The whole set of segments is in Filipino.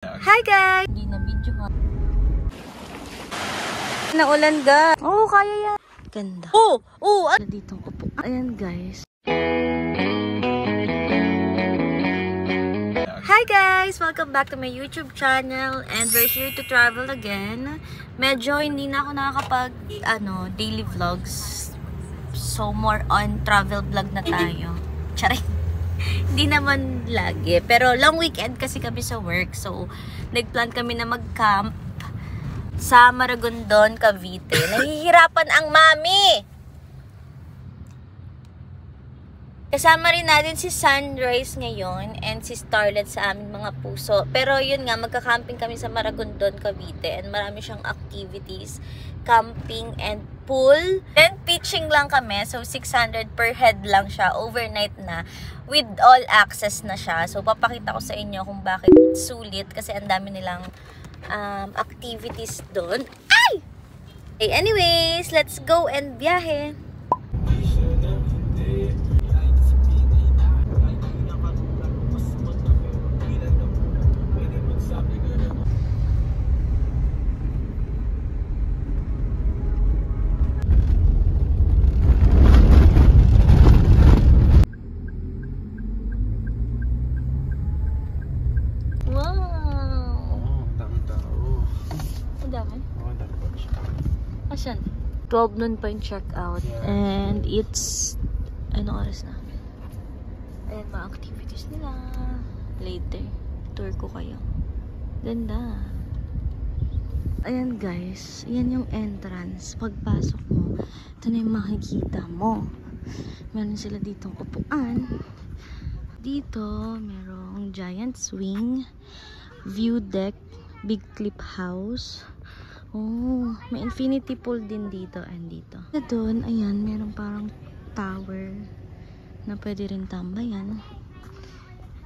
Hi guys! Hindi na video ha. Naulan ga. Oo, kaya yan. Ganda. Ano dito upo. Ayan guys. Hi guys! Welcome back to my YouTube channel. And we're here to travel again. Medyo hindi na ako nakakapag daily vlogs. So more on travel vlog na tayo. Charing. Hindi naman lagi. Pero long weekend kasi kami sa work. So, nagplan kami na mag-camp sa Maragondon, Cavite. Nahihirapan ang mami! Kasama rin natin si Sunrise ngayon and si Starlet sa aming mga puso. Pero yun nga, magka-camping kami sa Maragondon, Cavite. And marami siyang activities, camping and pool. Then pitching lang kami. So 600 per head lang siya. Overnight na. With all access na siya. So papakita ko sa inyo kung bakit sulit. Kasi ang dami nilang activities doon. Ay! Okay, anyways, let's go and biyahe. Asan? 12 noon pa yung check out. And it's ano oras na? Ayan mga activities nila. Later. Tour ko kayo. Ganda. Ayan guys. Ayan yung entrance. Pagpasok mo, ito na yung makikita mo. Meron sila ditong upuan. Dito, merong giant swing, view deck, big clip house. Oh, may infinity pool din dito and dito. Doon, ayan, meron parang tower na pwede rin tambayan.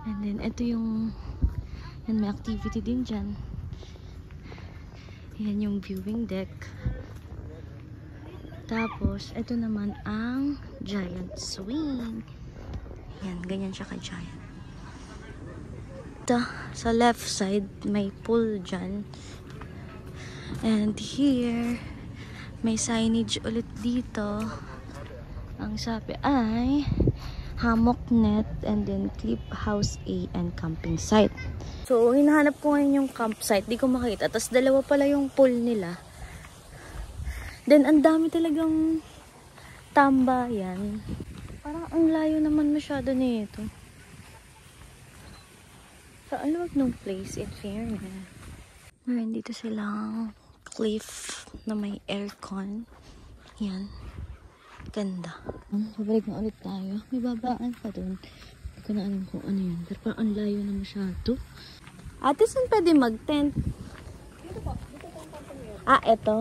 And then, ito yung yan, may activity din dyan. Yan yung viewing deck. Tapos, ito naman ang giant swing. Yan, ganyan siya ka-giant. Ito, sa left side, may pool dyan. And here, may signage ulit dito. Ang sabi ay hammock net and then clip house A and camping site. So, hinahanap ko ngayon yung campsite. Di ko makita. Tapos dalawa pala yung pool nila. Then, ang dami talagang tambayan. Parang ang layo naman masyado nito. So, ang luwag ng place in fairness. Meron dito silang cliff na may aircon. Yan. Ganda. Babalik na ulit tayo. May babaan pa dun. Hindi ko na alam kung ano yun. Pero parang ang layo na masyado. Ate, saan pwede mag-tent? Dito po. Dito po ang company yun. Eto.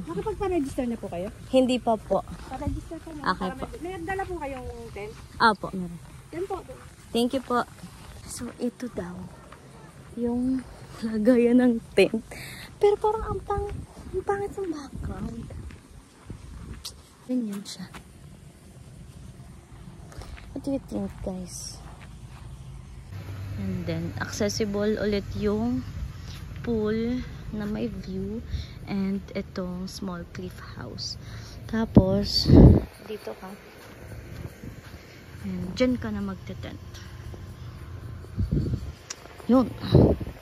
Nakapagpa-register na po kayo? Hindi pa po. Pa-register po na. Okay po. May dala po kayong tent? Po, meron. Yan po. Thank you po. So, ito daw. Yung lagayan ng tent. Pero parang ang pangit ng background. Ganyan siya. What do you think, guys? And then, accessible ulit yung pool na may view and itong small cliff house. Tapos, dito ka. And dyan ka na magte-tent. Yun.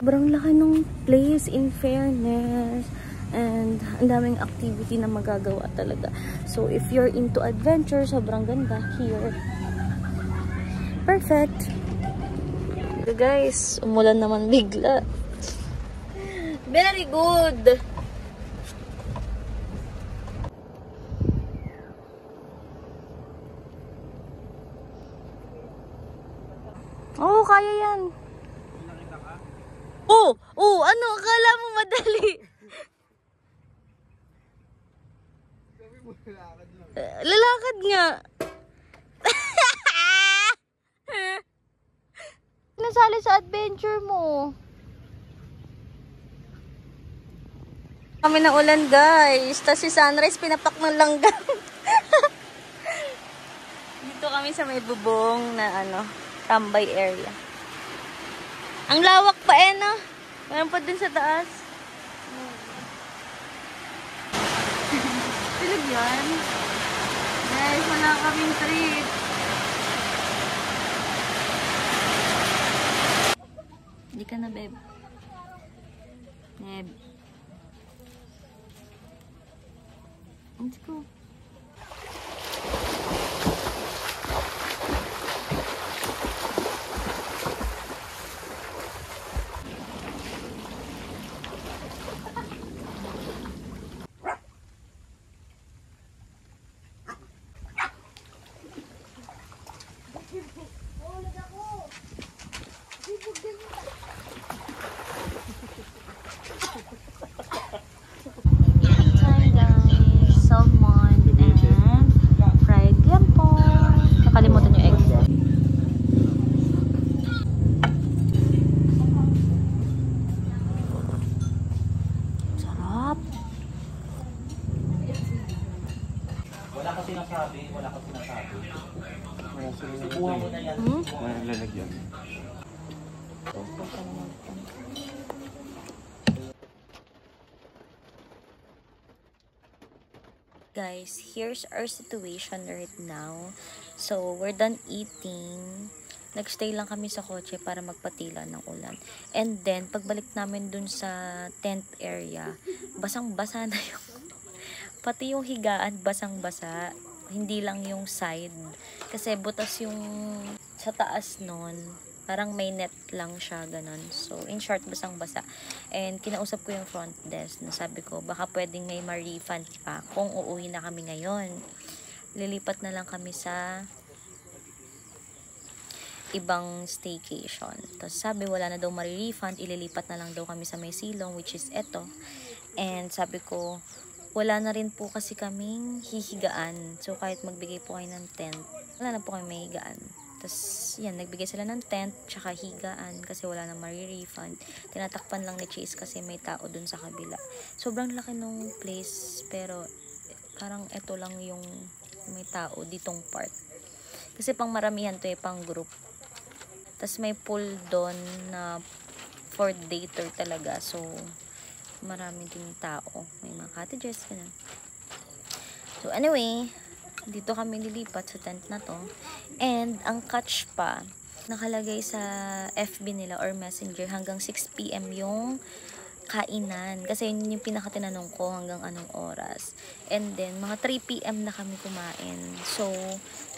Sobrang laki ng place in fairness. And ang daming activity na magagawa talaga. So, if you're into adventure, sobrang ganda here. Perfect. So guys, umulan naman bigla. Very good. Oh, kaya yan. Ano? Akala mo madali. Lalakad nga. Nasali sa adventure mo. Kami na ulan guys. Tapos si Sunrise pinapak ng langgam. Dito kami sa may bubong na tambay area. Ang lawak pa no? Meron pa din sa taas. Tulog yan. Guys, wala kaming trip. Hindi ka na, babe. Babe. Let's go. Kuha mo na yan. Wala lalagyan. Guys, here's our situation right now. So, we're done eating. Nagstay lang kami sa kotse para magpatila ng ulan. And then, pagbalik namin dun sa tent area, basang-basa na yung pati yung higaan, basang-basa. Hindi lang yung side. Kasi butas yung sa taas nun. Parang may net lang siya, ganun. So, in short, basang-basa. And kinausap ko yung front desk na sabi ko, baka pwedeng may ma-refund pa kung uuwi na kami ngayon. Lilipat na lang kami sa ibang staycation. Tapos sabi, wala na daw ma-refund, ililipat na lang daw kami sa may silong, which is eto. And sabi ko, wala na rin po kasi kaming hihigaan. So, kahit magbigay po kayo ng tent, wala na po kami may higaan. Tapos, yan, nagbigay sila ng tent, tsaka higaan, kasi wala na ma-refund. Tinatakpan lang ni Chase kasi may tao dun sa kabila. Sobrang laki nung place, pero parang eto lang yung may tao ditong part. Kasi pang maramihan to pang group. Tapos may pool doon na for dater talaga. So, marami din tao. May mga cottages, ganun. So, anyway, dito kami lilipat sa tent na to. And, ang catch pa, nakalagay sa FB nila or messenger hanggang 6 PM yung kainan. Kasi yun yung pinakatinanong ko hanggang anong oras. And then, mga 3 PM na kami kumain. So,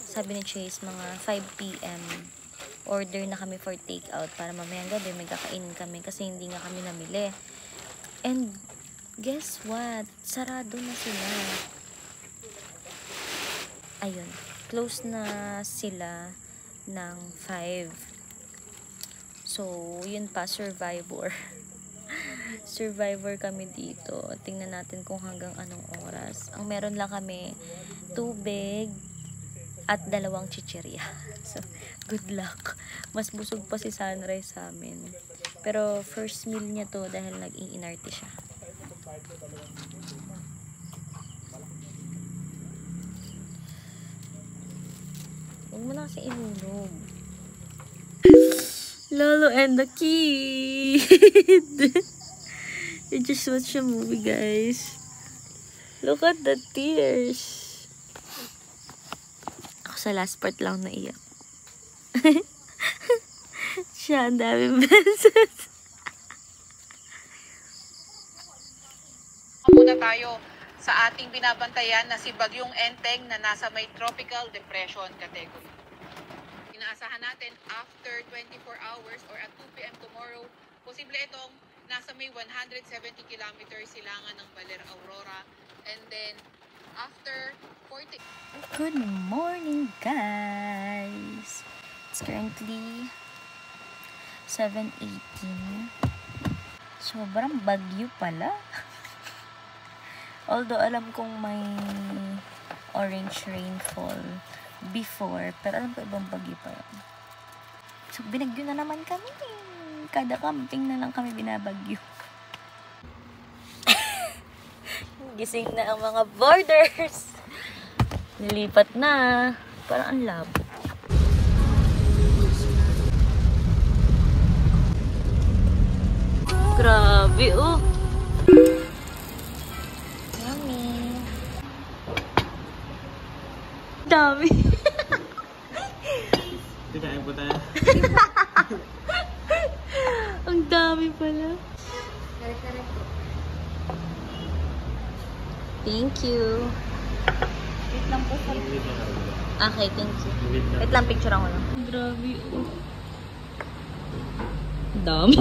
sabi ni Chase, mga 5 PM, order na kami for takeout para mamayang gabi may kakainin kami kasi hindi nga kami namili. And, guess what? Sarado na sila. Ayun. Close na sila ng 5. So, yun pa, survivor. Survivor kami dito. Tingnan natin kung hanggang anong oras. Ang meron lang kami, tubig at 2 chichirya. So, good luck. Mas busog pa si Sunrise sa amin. Pero, first meal niya to dahil nag-iinarte siya. Huwag mo na kasi inulog. Lolo and the kid! We just watched a movie, guys. Look at the tears. Ako sa last part lang naiyak. Siya, ang daming beses. Muna tayo sa ating binabantayan na si Bagyong Enteng na nasa may tropical depression category. Inaasahan natin after 24 hours or at 2 PM tomorrow, posible itong nasa may 170 kilometers silangan ng Baler Aurora. And then after 40... Good morning, guys! It's currently 7:18. Sobrang bagyo pala. Although alam kong may orange rainfall before, pero alam ko ibang bagyo pa yan. So, binagyo na naman kami. Kada camping na lang kami binabagyo. Gising na ang mga boarders. Nilipat na. Parang ang labo. Grabe, oh. Yummy. Dami. Tikain po tayo. Ang dami pala. Thank you. Wait lang po sa Okay, thank you. Wait lang, picture ako lang. Grabe, oh. Dami.